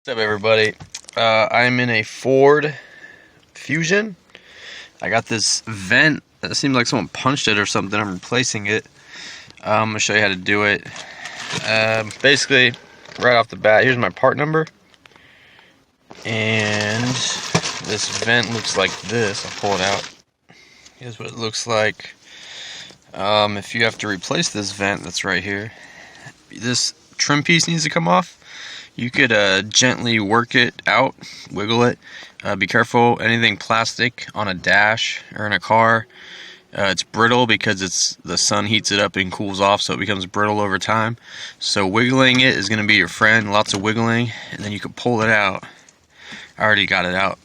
What's up, everybody? I'm in a Ford Fusion. I got this vent that seemed like someone punched it or something. I'm replacing it. I'm gonna show you how to do it. Basically, right off the bat, here's my part number, and this vent looks like this. I'll pull it out. Here's what it looks like. If you have to replace this vent that's right here, this trim piece needs to come off. You could gently work it out, wiggle it. Be careful, anything plastic on a dash or in a car, it's brittle because the sun heats it up and cools off, so it becomes brittle over time. So wiggling it is going to be your friend, lots of wiggling, and then you can pull it out. I already got it out,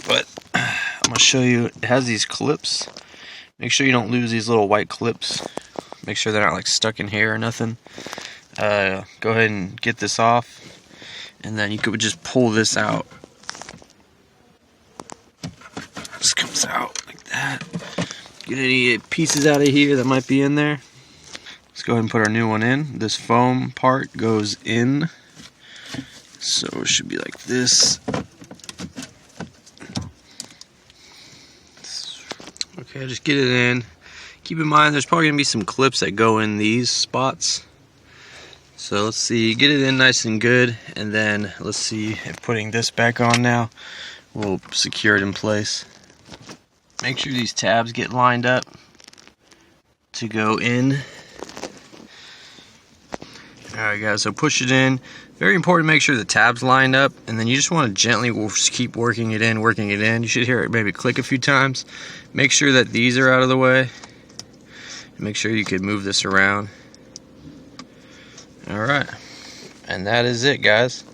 but I'm going to show you. It has these clips. Make sure you don't lose these little white clips. Make sure they're not like stuck in here or nothing. Go ahead and get this off. And then you could just pull this out. This comes out like that. Get any pieces out of here that might be in there. Let's go ahead and put our new one in. This foam part goes in. So it should be like this. Okay, just get it in. Keep in mind there's probably going to be some clips that go in these spots. So let's see, get it in nice and good, and then let's see if putting this back on now will secure it in place. Make sure these tabs get lined up to go in. Alright guys, so push it in. Very important to make sure the tabs line up, and then you just want to gently keep working it in, working it in. You should hear it maybe click a few times. Make sure that these are out of the way. Make sure you can move this around. Alright, and that is it, guys.